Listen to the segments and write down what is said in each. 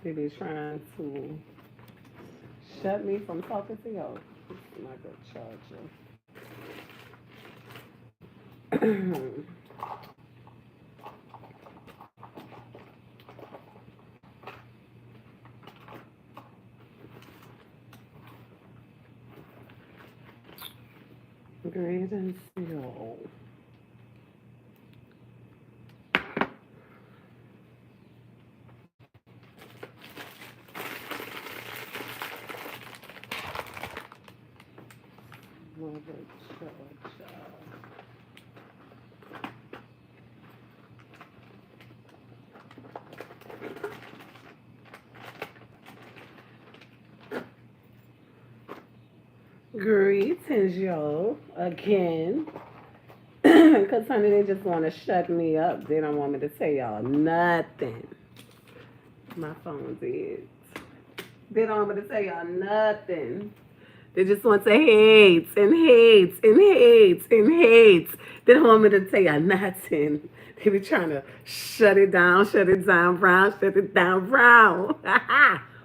They be trying to shut me from talking to y'all. It's my good charger. Great and seal. Mother Georgia. Greetings, y'all, again. Because, honey, they just want to shut me up. They don't want me to tell y'all nothing. My phone did. They don't want me to tell y'all nothing. They just want to hate and hate and hate and hate. They don't want me to tell y'all nothing. They be trying to shut it down, brown, shut it down, brown.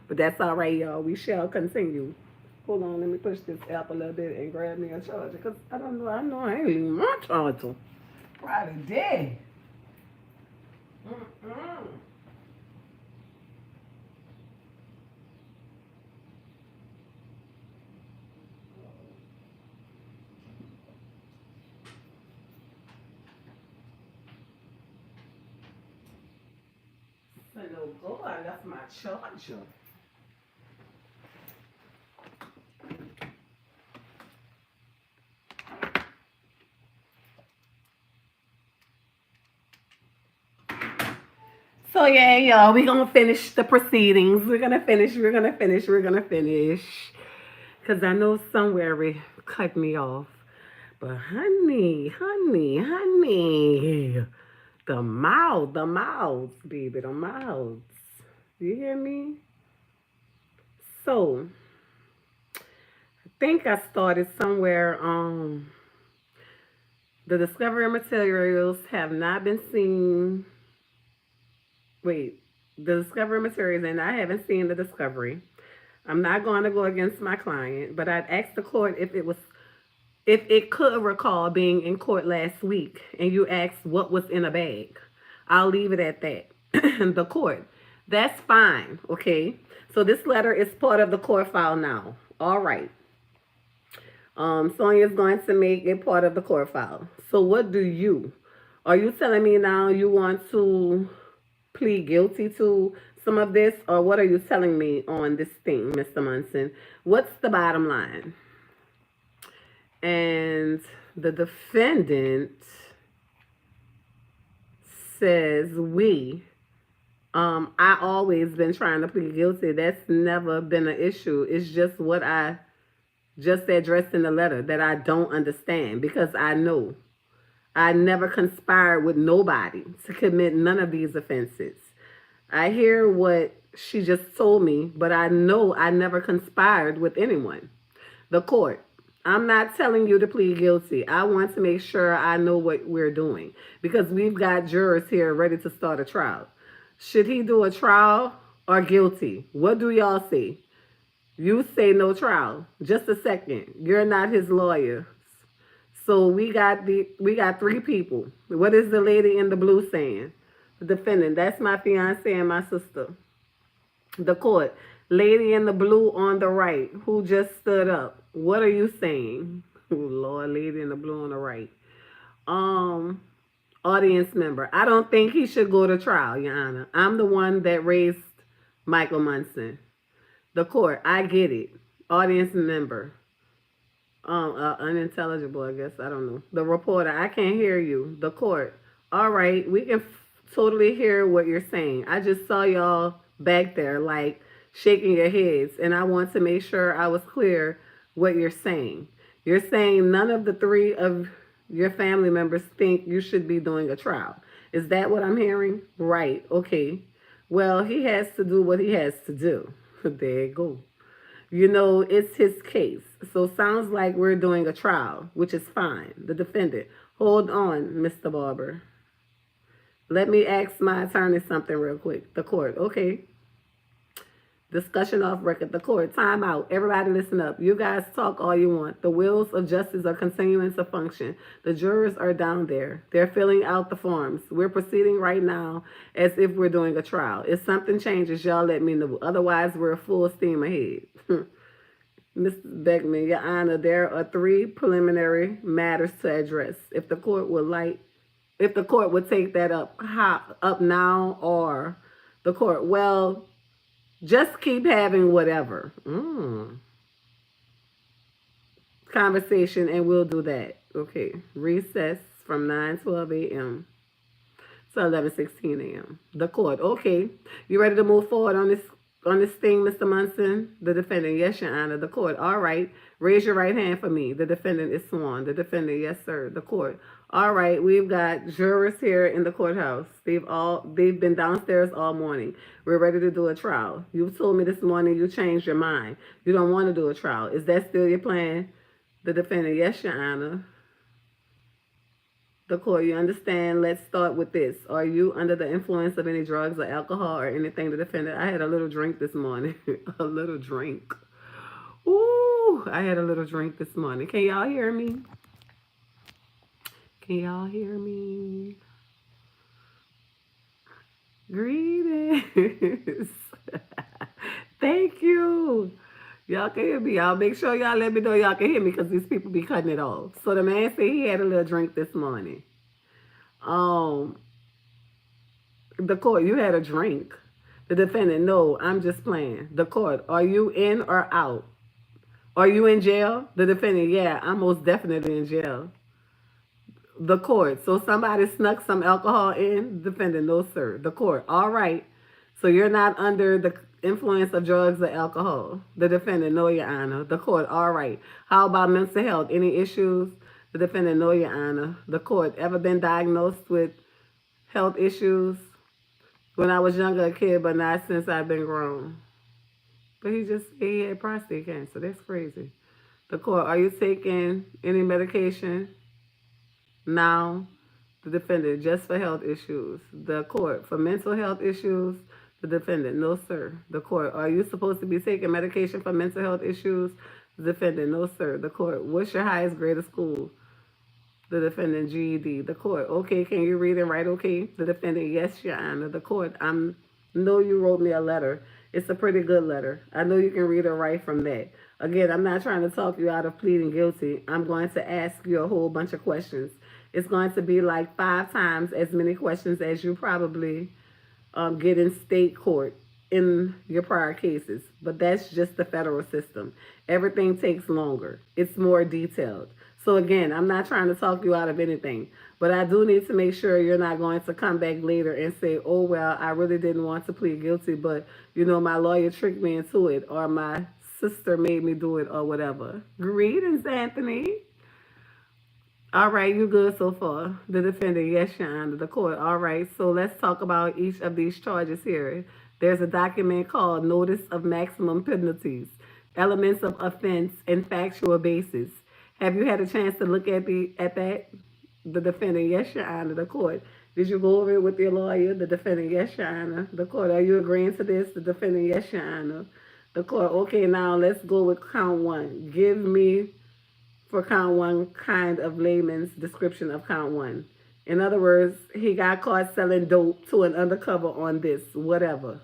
But that's all right, y'all. We shall continue. Hold on, let me push this app a little bit and grab me a charger. Because I don't know, I know I ain't even my charger. Friday day. Mm-mm. So no go, I left my charger. So yeah, y'all, we gonna finish the proceedings. We're gonna finish. Cause I know somewhere it cut me off. But honey, the mouths, baby, the mouths. You hear me? So I think I started somewhere. The discovery materials have not been seen. Wait, the discovery materials, and I haven't seen the discovery. I'm not going to go against my client, but I'd asked the court if it could recall being in court last week, and you asked what was in a bag. I'll leave it at that. The court. That's fine, okay? So this letter is part of the court file now. All right. Sonia's going to make it part of the court file. So what do you? Are you telling me now you want to plead guilty to some of this, or what are you telling me on this thing, Mr. Munson? What's the bottom line? And the defendant says I always been trying to plead guilty. That's never been an issue. It's just what I just addressed in the letter that I don't understand, because I know I never conspired with nobody to commit none of these offenses. I hear what she just told me, but I know I never conspired with anyone. The court. I'm not telling you to plead guilty. I want to make sure I know what we're doing, because we've got jurors here ready to start a trial. Should he do a trial or guilty? What do y'all say? You say no trial. Just a second. You're not his lawyer. So we got three people. What is the lady in the blue saying? The defendant. That's my fiance and my sister. The court. Lady in the blue on the right, who just stood up. What are you saying? Oh, Lord, lady in the blue on the right. Audience member. I don't think he should go to trial, Your Honor. I'm the one that raised Michael Munson. The court. I get it. Audience member. Unintelligible, I guess. I don't know. The reporter. I can't hear you. The court. All right. We can totally hear what you're saying. I just saw y'all back there, like, shaking your heads, and I want to make sure I was clear what you're saying. You're saying none of the three of your family members think you should be doing a trial. Is that what I'm hearing? Right. Okay. Well, he has to do what he has to do. There you go. You know, it's his case. So sounds like we're doing a trial, which is fine. The defendant. Hold on, Mr. Barber. Let me ask my attorney something real quick. The court. Okay. Discussion off record. The court. Time out. Everybody listen up. You guys talk all you want. The wheels of justice are continuing to function. The jurors are down there. They're filling out the forms. We're proceeding right now as if we're doing a trial. If something changes, y'all let me know. Otherwise, we're full steam ahead. Mr. Beckman, Your Honor, there are 3 preliminary matters to address. If the court would take that up now, or the court, well, just keep having whatever conversation, and we'll do that. Okay. Recess from 9:12 a.m. to 11:16 a.m. The court. Okay. You ready to move forward on this thing, Mr. Munson? The defendant. Yes, Your Honor. The court. All right. Raise your right hand for me. The defendant is sworn. The defendant. Yes, sir. The court. All right. We've got jurors here in the courthouse. They've been downstairs all morning. We're ready to do a trial. You told me this morning you changed your mind. You don't want to do a trial. Is that still your plan? The defendant. Yes, Your Honor. The court, you understand? Let's start with this. Are you under the influence of any drugs or alcohol or anything? The defendant. I had a little drink this morning. A little drink. Ooh, I had a little drink this morning. Can y'all hear me? Can y'all hear me? Greetings. Thank you. Y'all can hear me. Y'all make sure y'all let me know y'all can hear me, because these people be cutting it off. So the man said he had a little drink this morning. The court, you had a drink. The defendant, no, I'm just playing. The court, are you in or out? Are you in jail? The defendant, yeah, I'm most definitely in jail. The court, so somebody snuck some alcohol in? The defendant, no, sir. The court, all right. So you're not under the influence of drugs or alcohol? The defendant, no, Your Honor. The court, all right. How about mental health? Any issues? The defendant, no, Your Honor. The court, ever been diagnosed with health issues? When I was younger, a kid, but not since I've been grown. But he had prostate cancer. That's crazy. The court, are you taking any medication now? The defendant, just for health issues. The court, for mental health issues? The defendant, no, sir. The court, are you supposed to be taking medication for mental health issues? The defendant, no, sir. The court, what's your highest grade of school? The defendant, GED. The court, okay, can you read and write okay? The defendant, yes, Your Honor. The court, I know you wrote me a letter. It's a pretty good letter. I know you can read or write from that. Again, I'm not trying to talk you out of pleading guilty. I'm going to ask you a whole bunch of questions. It's going to be like 5 times as many questions as you probably get in state court in your prior cases. But that's just the federal system. Everything takes longer. It's more detailed. So again, I'm not trying to talk you out of anything, but I do need to make sure you're not going to come back later and say, oh, well, I really didn't want to plead guilty, but, you know, my lawyer tricked me into it, or my sister made me do it, or whatever. Greetings, Anthony. All right, you good so far? The defendant, yes, Your Honor. The court, all right. So let's talk about each of these charges here. There's a document called Notice of Maximum Penalties, Elements of Offense, and Factual Basis. Have you had a chance to look at that? The defendant, yes, Your Honor. The court, did you go over it with your lawyer? The defendant, yes, Your Honor. The court, are you agreeing to this? The defendant, yes, Your Honor. The court, okay, now let's go with count 1. Give me, for count 1, kind of layman's description of count 1. In other words, he got caught selling dope to an undercover on this, whatever.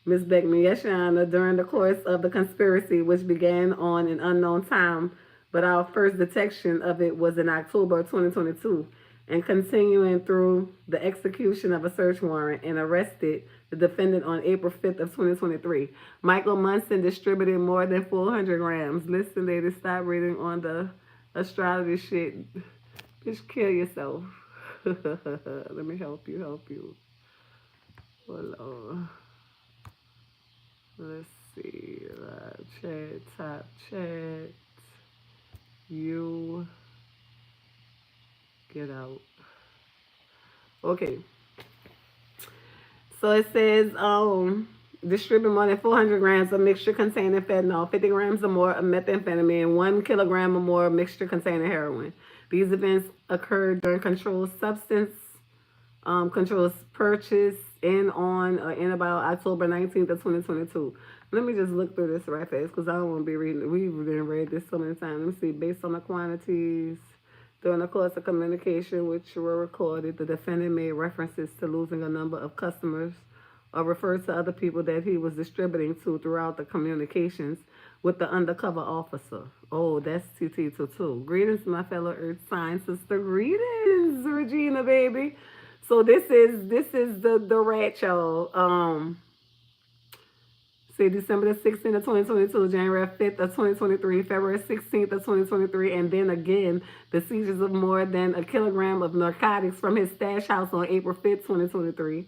Ms. Beckman, yes, Your Honor. During the course of the conspiracy, which began on an unknown time, but our first detection of it was in October 2022, and continuing through the execution of a search warrant, and arrested the defendant on April 5th of 2023. Michael Munson distributed more than 400 grams. Listen, ladies, stop reading on the astrology shit. Just kill yourself. Let me help you. Hold on. Let's see. Live chat, top chat. You get out. Okay. So it says, distribute more than 400 grams of mixture containing fentanyl, 50 grams or more of methamphetamine, 1 kilogram or more of mixture containing heroin. These events occurred during controlled substance Controls purchase in on or in about October 19th of 2022. Let me just look through this right fast because I don't want to be reading. We've been read this so many times. Let me see. Based on the quantities during the course of communication which were recorded, the defendant made references to losing a number of customers or referred to other people that he was distributing to throughout the communications with the undercover officer. Oh, that's TT22. Greetings, my fellow Earth sign sister. Greetings, Regina, baby. So this is the rat, y'all. See, December the 16th of 2022, January 5th of 2023, February 16th of 2023, and then again, the seizures of more than a kilogram of narcotics from his stash house on April 5th, 2023.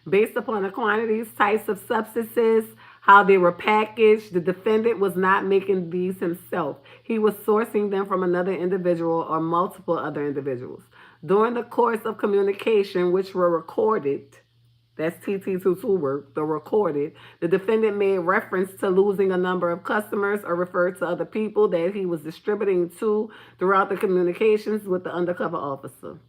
Based upon the quantities, types of substances, how they were packaged, the defendant was not making these himself. He was sourcing them from another individual or multiple other individuals. During the course of communication, which were recorded, that's TT22 work, the recorded. The defendant made reference to losing a number of customers or referred to other people that he was distributing to throughout the communications with the undercover officer.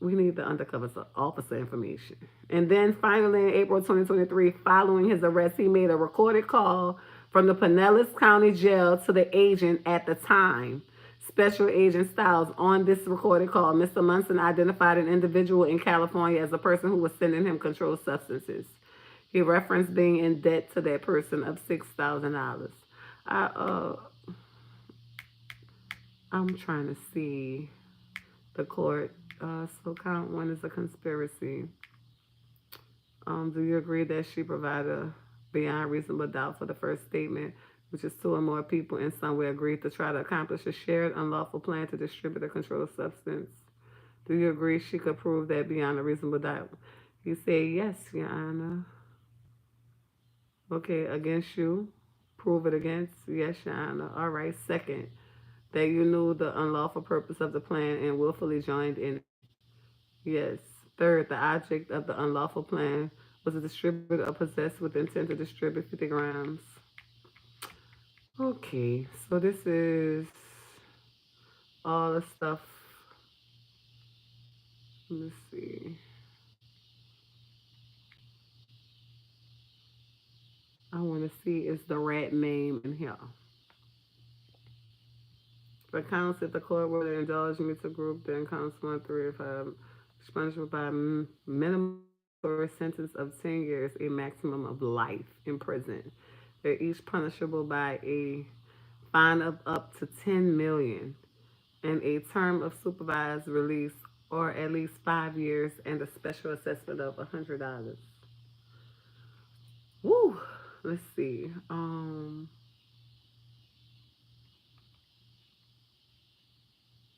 We need the undercover officer information. And then finally, in April 2023, following his arrest, he made a recorded call from the Pinellas County Jail to the agent at the time, Special Agent Styles. On this recorded call, Mr. Munson identified an individual in California as the person who was sending him controlled substances. He referenced being in debt to that person of $6,000. I'm trying to see the court. So count one is a conspiracy. Do you agree that she provided beyond reasonable doubt for the first statement, which is two or more people in some way agreed to try to accomplish a shared unlawful plan to distribute a controlled substance? Do you agree she could prove that beyond a reasonable doubt? You say yes, Your Honor. Okay, against you. Prove it against. Yes, Your Honor. All right. Second, that you knew the unlawful purpose of the plan and willfully joined in it. Yes. Third, the object of the unlawful plan was a distributor or possessed with intent to distribute 50 grams. Okay, so this is all the stuff. Let me see. I want to see is the rat name in here. For counts, if the court were to indulge me to group, then counts 1, 3, if I'm punishable by minimum or a sentence of 10 years, a maximum of life in prison. They're each punishable by a fine of up to 10 million and a term of supervised release or at least 5 years and a special assessment of $100. Woo! Let's see.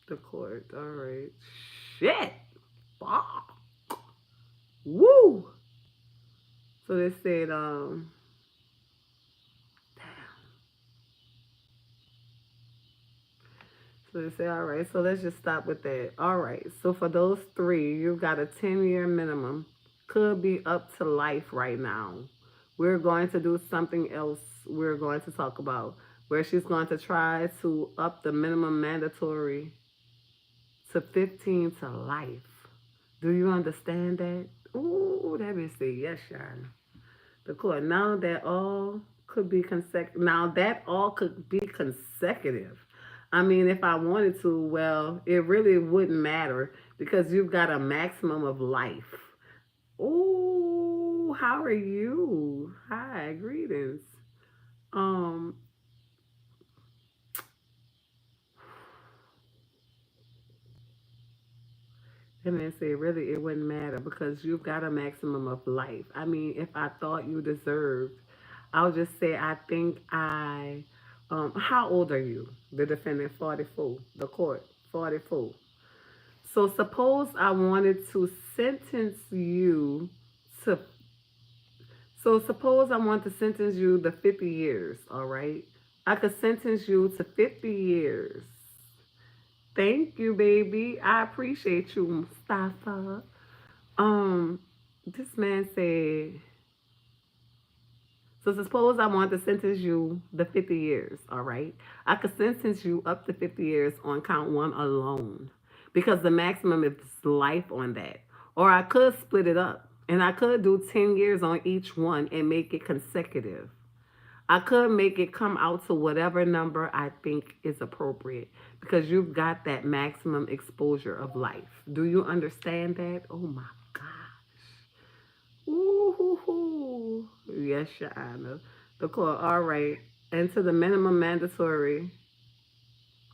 The court. All right. Shit. Fuck. Woo. So they said, so they say, all right, so let's just stop with that. All right, so for those three, you've got a 10-year minimum. Could be up to life right now. We're going to do something else we're going to talk about where she's going to try to up the minimum mandatory to 15 to life. Do you understand that? Ooh, that bitch say yes, Sharon. The court. Now that all could be consecutive. I mean, if I wanted to, well, it really wouldn't matter because you've got a maximum of life. Ooh, how are you? Hi, greetings. Um, and then say, really, it wouldn't matter because you've got a maximum of life. I mean, if I thought you deserved, I'll just say, I think how old are you? The defendant, 44. The court, 44. So suppose I wanted to sentence you to, so suppose I want to sentence you to 50 years, all right? I could sentence you to 50 years. Thank you, baby. I appreciate you, Mustafa. This man said, so suppose I want to sentence you the 50 years, all right? I could sentence you up to 50 years on count one alone because the maximum is life on that. Or I could split it up and I could do 10 years on each one and make it consecutive. I could make it come out to whatever number I think is appropriate because you've got that maximum exposure of life. Do you understand that? Oh my gosh. Ooh, yes, Your Honor. The court, all right. And to the minimum mandatory.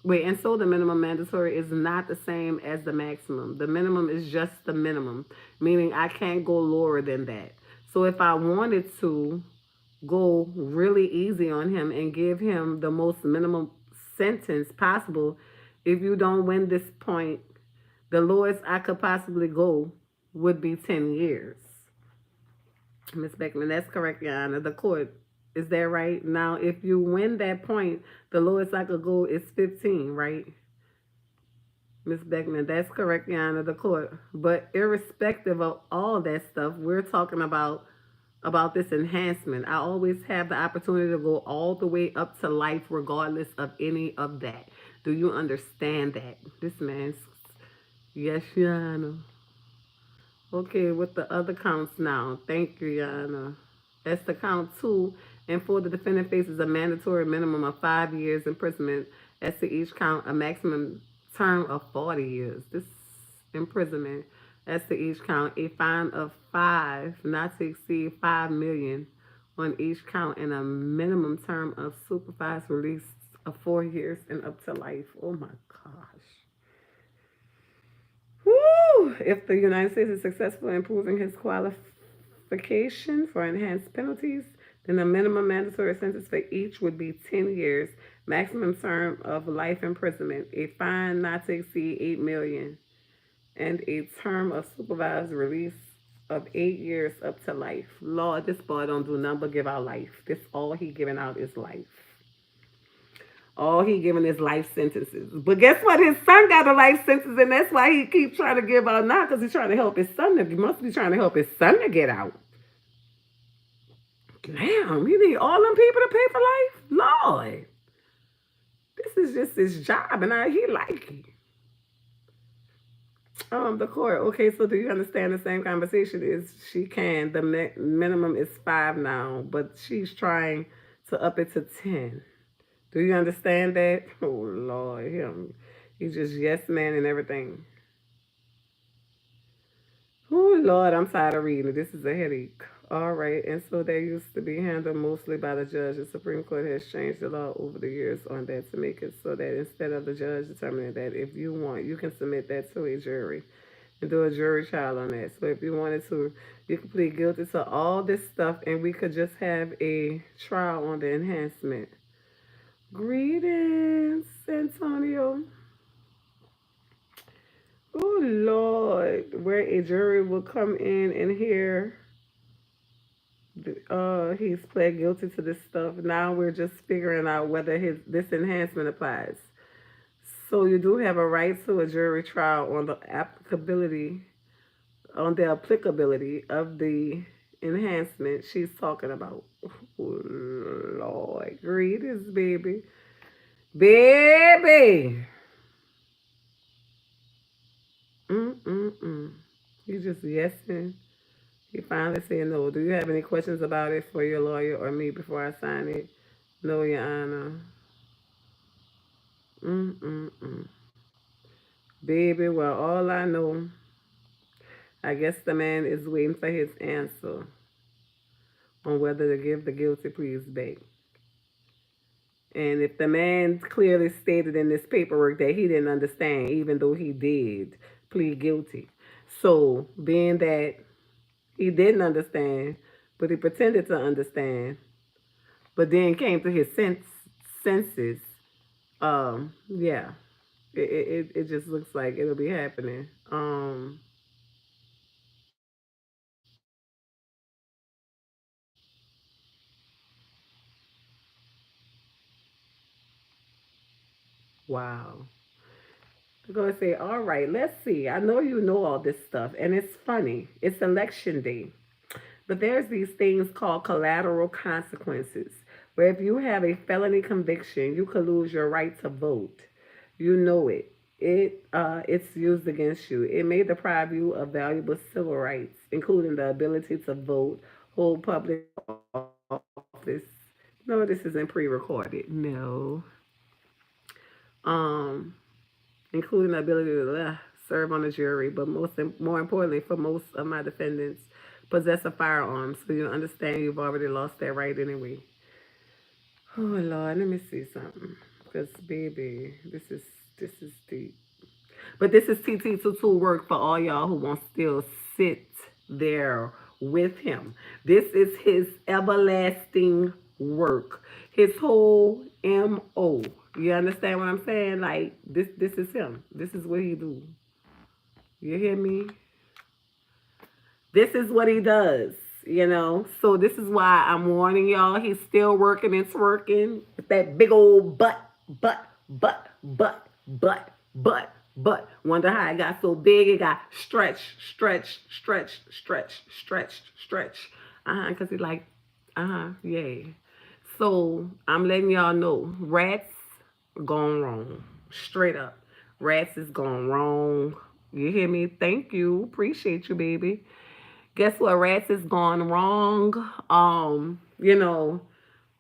Wait, and so the minimum mandatory is not the same as the maximum. The minimum is just the minimum, meaning I can't go lower than that. So if I wanted to go really easy on him and give him the most minimum sentence possible, if you don't win this point, the lowest I could possibly go would be 10 years. Ms. Beckman, that's correct, Your Honor. The court, is that right? Now, if you win that point, the lowest I could go is 15, right? Ms. Beckman, that's correct, Your Honor. The court. But irrespective of all that stuff, we're talking about this enhancement. I always have the opportunity to go all the way up to life regardless of any of that. Do you understand that? This man's, yes, Your Honor. Okay, with the other counts now. Thank you, Your Honor. That's the count 2. And 4, the defendant faces a mandatory minimum of 5 years imprisonment. As to each count, a maximum term of 40 years. This imprisonment. As to each count, a fine of 5, not to exceed 5 million on each count, and a minimum term of supervised release of 4 years and up to life. Oh my gosh. Woo! If the United States is successful in proving his qualification for enhanced penalties, then the minimum mandatory sentence for each would be 10 years, maximum term of life imprisonment, a fine not to exceed 8 million, and a term of supervised release of 8 years up to life. Lord, this boy don't do nothing but give out life. This all he giving out is life. All he giving is life sentences. But guess what? His son got a life sentence, and that's why he keeps trying to give out now, because he's trying to help his son. He must be trying to help his son to get out. Damn, he need all them people to pay for life? Lord. This is just his job, and he like it. The court. Okay, so do you understand the same conversation is she can. The minimum is 5 now, but she's trying to up it to 10. Do you understand that? Oh, Lord. He's just yes man and everything. Oh, Lord, I'm tired of reading it. This is a headache. All right, and so that used to be handled mostly by the judge. The Supreme Court has changed the law over the years on that to make it so that instead of the judge determining that, if you want, you can submit that to a jury and do a jury trial on that. So if you wanted to, you could plead guilty to all this stuff and we could just have a trial on the enhancement. Greetings, Antonio. Oh, Lord, where a jury will come in and hear he's pled guilty to this stuff. Now we're just figuring out whether this enhancement applies. So you do have a right to a jury trial on the applicability of the enhancement she's talking about. Oh, Lord, greetings, baby. Baby. You just yesing. He finally said no. Do you have any questions about it for your lawyer or me before I sign it? No, Your Honor. Mm-mm-mm. Baby, well, all I know, I guess the man is waiting for his answer on whether to give the guilty pleas back. And if the man clearly stated in this paperwork that he didn't understand, even though he did plead guilty. So, being that he didn't understand, but he pretended to understand, but then came to his senses, yeah, it just looks like it'll be happening. Wow. I'm going to say, all right, let's see. I know you know all this stuff, and it's funny. It's election day. But there's these things called collateral consequences, where if you have a felony conviction, you could lose your right to vote. You know it. It's used against you. It may deprive you of valuable civil rights, including the ability to vote, hold public office. No, this isn't pre-recorded. No. Um, Including the ability to serve on a jury, but more importantly, for most of my defendants, possess a firearm. So you understand you've already lost that right anyway. Oh Lord, let me see something. Because baby, this is deep. But this is TT22 work for all y'all who want to still sit there with him. This is his everlasting work. His whole MO. You understand what I'm saying? Like this is him. This is what he do. You hear me? This is what he does, you know. So this is why I'm warning y'all. He's still working and twerking with that big old butt. Wonder how it got so big. It got stretched. Cause he like, yeah. So I'm letting y'all know, rats gone wrong. Straight up, rats is gone wrong. You hear me? Thank you. Appreciate you, baby. Guess what? Rats is gone wrong. You know,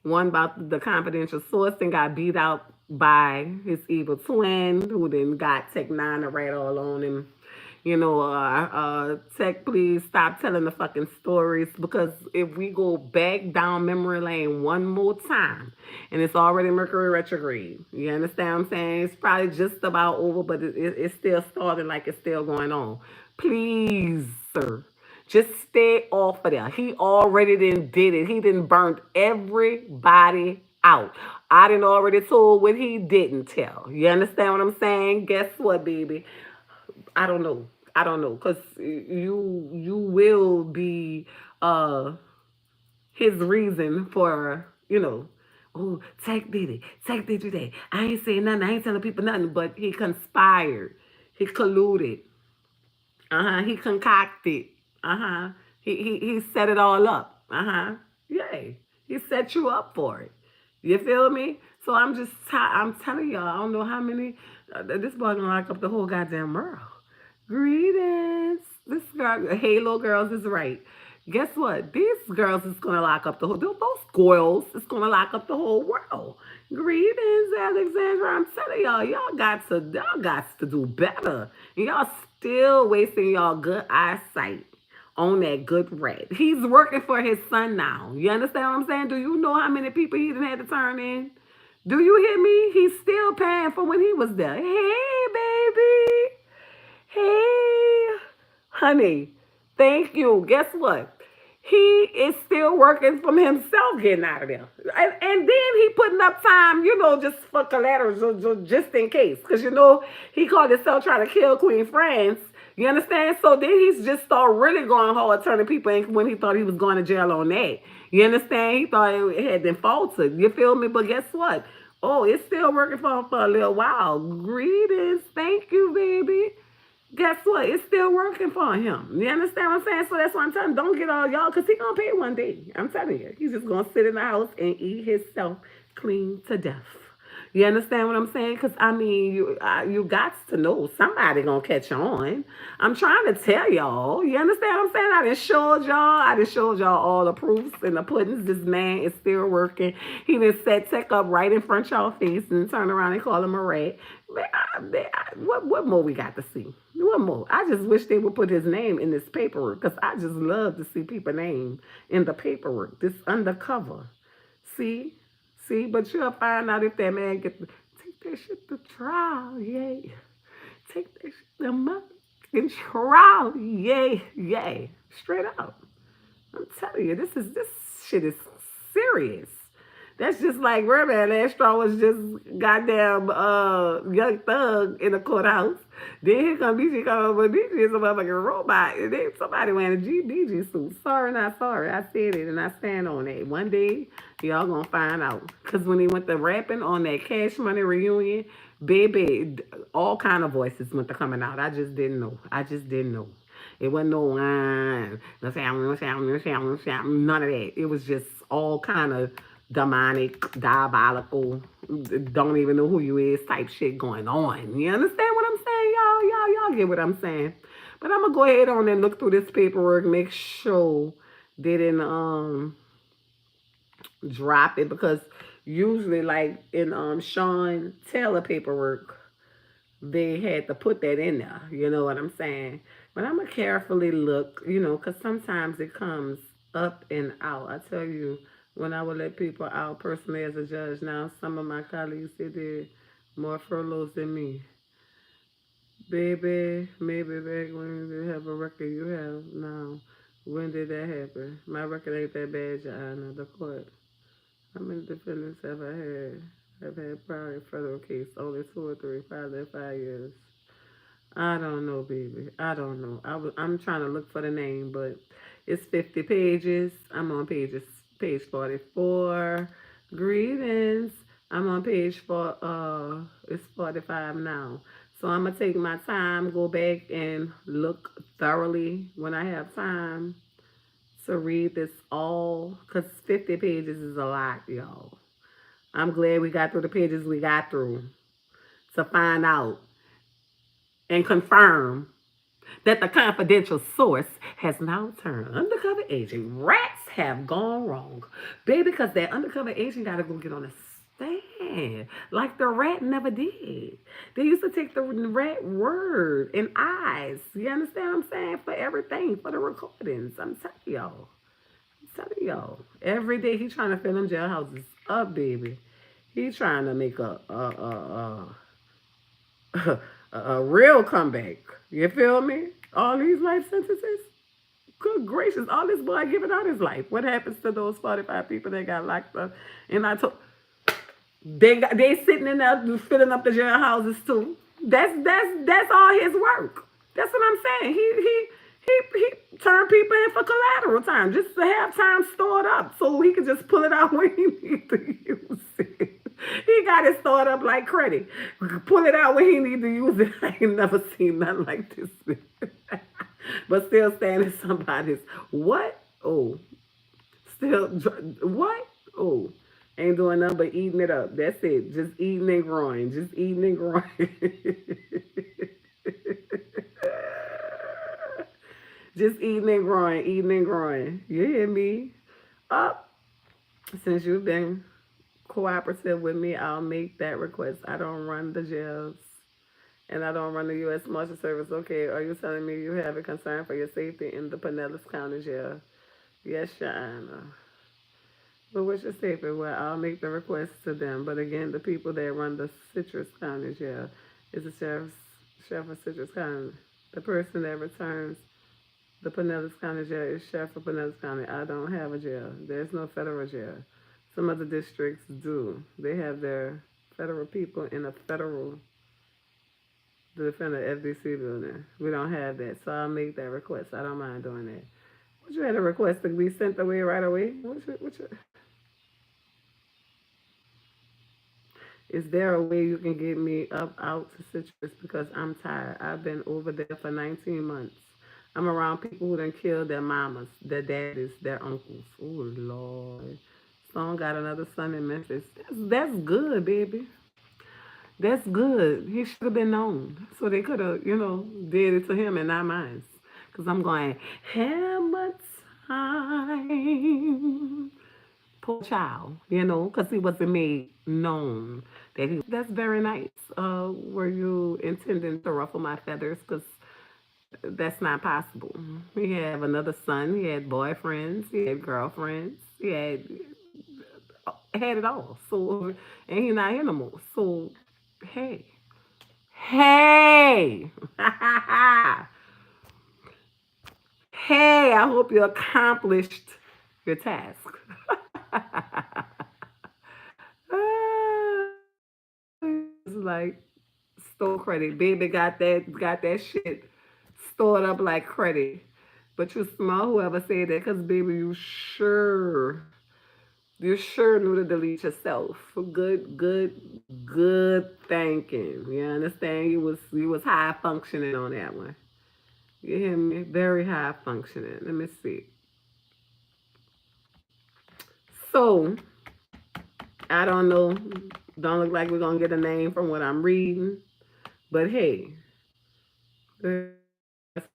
one about the confidential source and got beat out by his evil twin, who then got Tech Nine a rat all on him. You know, Tech, please stop telling the fucking stories, because if we go back down memory lane one more time, and it's already Mercury retrograde, you understand what I'm saying? It's probably just about over, but it's still starting, like it's still going on. Please, sir, just stay off of there. He already did it. He didn't burnt everybody out. I didn't already told what he didn't tell. You understand what I'm saying? Guess what, baby? I don't know. I don't know, cause you will be uh his reason for, oh, Tech did it. Tech did that. I ain't saying nothing. I ain't telling people nothing. But he conspired. He colluded. He concocted. He set it all up. Yay. He set you up for it. You feel me? So I'm telling y'all, I don't know how many, this boy gonna lock up the whole goddamn world. Greetings. This girl, Halo girls is right. Guess what? These girls is gonna lock up the whole, those girls is gonna lock up the whole world. Greetings, Alexandra. I'm telling y'all, y'all got to do better. Y'all still wasting y'all good eyesight on that good rat. He's working for his son now. You understand what I'm saying? Do you know how many people he done had to turn in? Do you hear me? He's still paying for when he was there. Hey, baby. Hey, honey. Thank you. Guess what? He is still working from himself getting out of there. And then he putting up time, just for collateral, just in case. Because, he called himself trying to kill Queen France. You understand? So then he's just started really going hard, turning people in when he thought he was going to jail on that. You understand? He thought it had been faltered. You feel me? But guess what? Oh, it's still working for him for a little while. Greetings. Thank you, baby. Guess what? It's still working for him. You understand what I'm saying? So that's why I'm telling you, don't get all y'all, because he's going to pay one day. I'm telling you. He's just going to sit in the house and eat himself clean to death. You understand what I'm saying? Because, I mean, you got to know somebody going to catch on. I'm trying to tell y'all. You understand what I'm saying? I just showed y'all all the proofs and the puddings. This man is still working. He done set Tech up right in front of y'all face and turn around and call him a rat. What more we got to see? What more? I just wish they would put his name in this paperwork, because I just love to see people's name in the paperwork. This undercover. See? But you'll find out if that man take that shit to trial, yay. Take that shit to motherfucking trial, yay. Straight up. I'm telling you, this shit is serious. That's just like Merman. Last straw was just goddamn Young Thug in the courthouse. Then here come BG coming, but BG is a motherfucking robot. And then somebody wearing a BG suit. Sorry, not sorry. I said it and I stand on it. One day, y'all gonna find out. Because when he went to rapping on that Cash Money reunion, baby, all kind of voices went to coming out. I just didn't know. It wasn't no no sound, none of that. It was just all kind of demonic, diabolical, don't even know who you is type shit going on. You understand what I'm y'all get what I'm saying. But I'm gonna go ahead on and look through this paperwork, make sure they didn't drop it, because usually like in Sean Taylor paperwork, they had to put that in there. You know what I'm saying? But I'm gonna carefully look, because sometimes it comes up and out. I tell you, when I would let people out personally as a judge, now some of my colleagues, they did more furloughs than me. Baby, maybe back when you have a record you have now. When did that happen? My record ain't that bad, Your Honor. The court. How many defendants have I had? I've had prior federal case, only 2 or 3, 5 years. I don't know, baby. I don't know. I'm trying to look for the name, but it's 50 pages. I'm on page 44. Greetings. I'm on page 4. It's 45 now. So I'm gonna take my time, go back and look thoroughly when I have time to read this all, because 50 pages is a lot, y'all. I'm glad we got through the pages we got through to find out and confirm that the confidential source has now turned undercover agent. Rats have gone wrong. Baby, because that undercover agent got to go get on a stand. Like the rat never did. They used to take the rat word and eyes. You understand what I'm saying? For everything, for the recordings. I'm telling y'all. Every day he trying to fill them jailhouses up, baby. He trying to make a real comeback. You feel me? All these life sentences. Good gracious, all this boy giving out his life. What happens to those 45 people that got locked up? And I told they sitting in there filling up the jailhouses too. That's all his work. That's what I'm saying. He turned people in for collateral time, just to have time stored up so he could just pull it out when he needs to use it. He got it stored up like credit. Pull it out when he need to use it. I ain't never seen nothing like this. But still standing somebody's what? Oh, still what? Oh, ain't doing nothing but eating it up. That's it. Just eating and growing. Just eating and growing. Just eating and growing, eating and growing. You hear me? Up. Since you've been cooperative with me, I'll make that request. I don't run the jails and I don't run the U.S. Marshal Service. Okay, are you telling me you have a concern for your safety in the Pinellas County Jail? Yes, Your Honor. But what's your statement? Well, I'll make the request to them. But again, the people that run the Citrus County Jail is the sheriff of Citrus County. The person that returns the Pinellas County Jail is sheriff of Pinellas County. I don't have a jail. There's no federal jail. Some other districts do. They have their federal people in a federal defender FDC building. We don't have that, so I'll make that request. I don't mind doing that. Would you had a request to be sent away right away? Is there a way you can get me up out to Citrus, because I'm tired? I've been over there for 19 months. I'm around people who done killed their mamas, their daddies, their uncles. Oh, Lord. Son got another son in Memphis. That's good, baby. That's good. He should have been known. So they could have, did it to him and not mine. Because I'm going, hammer time. Poor child, because he wasn't made known that he. That's very nice. Were you intending to ruffle my feathers? Because that's not possible. He had another son. He had boyfriends. He had girlfriends. He had it all. So, and he's not here no more. So, hey, hey, hey! I hope you accomplished your task. It's like store credit. Baby got that shit stored up like credit. But you smart whoever said that, because baby, you sure knew to delete yourself. Good thinking. You understand? You was high functioning on that one. You hear me? Very high functioning. Let me see. So I don't know. Don't look like we're gonna get a name from what I'm reading. But hey, That's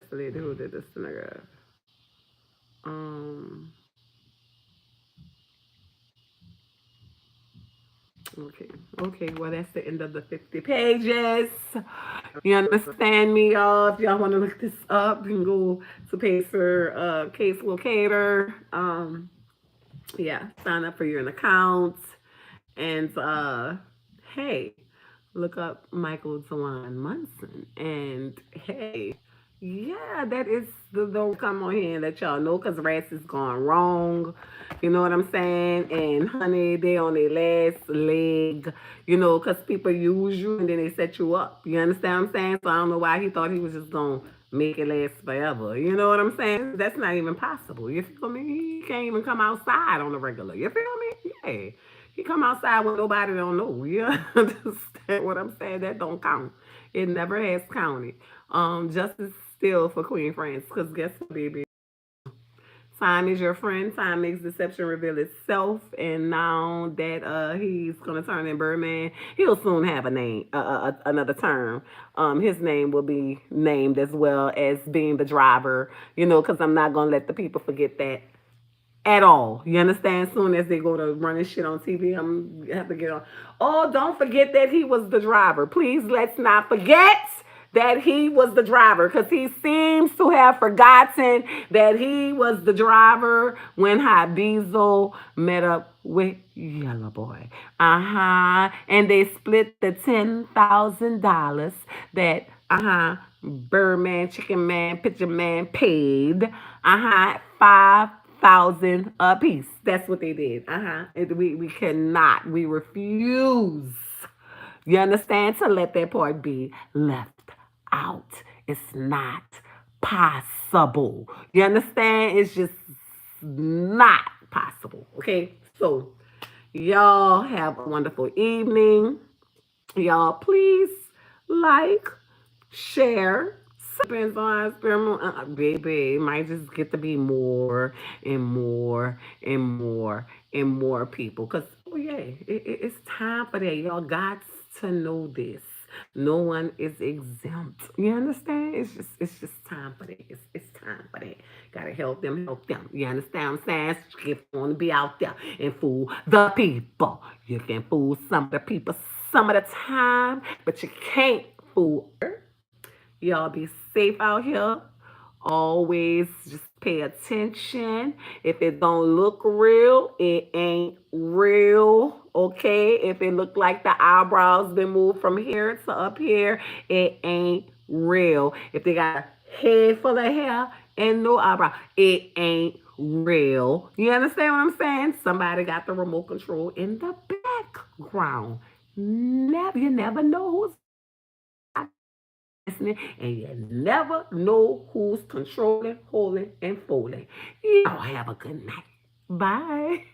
the lady who did this to nigga. Um, okay. Okay, well, that's the end of the 50 pages. You understand me, y'all? If y'all want to look this up, you can go to page for case locator. Yeah, sign up for your account. And hey, look up Michael Dewan Munson. And hey, yeah, that is the come on here and let y'all know because Rats is gone wrong. You know what I'm saying? And honey, they on their last leg, you know, because people use you and then they set you up. You understand what I'm saying? So I don't know why he thought he was just going to make it last forever. You know what I'm saying? That's not even possible. You feel me? He can't even come outside on the regular. You feel me? Yeah. He come outside when nobody don't know. You understand what I'm saying? That don't count. It never has counted. Justice still for Queen France. Because guess what, baby? Time is your friend. Time makes deception reveal itself. And now that he's gonna turn in Birdman, he'll soon have a name, another term. His name will be named as well as being the driver. You know, because I'm not gonna let the people forget that at all. You understand? As soon as they go to running shit on TV, I'm have to get on. Oh, don't forget that he was the driver. Please let's not forget that he was the driver because he seems to have forgotten that he was the driver when Habizo met up with Yellow Boy. And they split the $10,000 that Birdman, Chicken Man, Pitcher Man paid. 5,000 a piece. That's what they did. We cannot. We refuse. You understand? To let that part be left out. It's not possible. You understand? It's just not possible. Okay? So, y'all have a wonderful evening. Y'all, please like, share. Depends on experiment. Baby, it might just get to be more and more and more and more people. Cause oh yeah, it's time for that. Y'all got to know this. No one is exempt. You understand? It's just time for that. It's time for that. Gotta help them, help them. You understand what I'm saying? You want to be out there and fool the people. You can fool some of the people some of the time, but you can't fool her. Y'all be safe out here. Always just pay attention. If it don't look real, it ain't real. Okay? If it look like the eyebrows been moved from here to up here, it ain't real. If they got a head full of hair and no eyebrow, it ain't real. You understand what I'm saying? Somebody got the remote control in the background. You never know who's listening, and you never know who's controlling, holding, and folding. Y'all have a good night. Bye.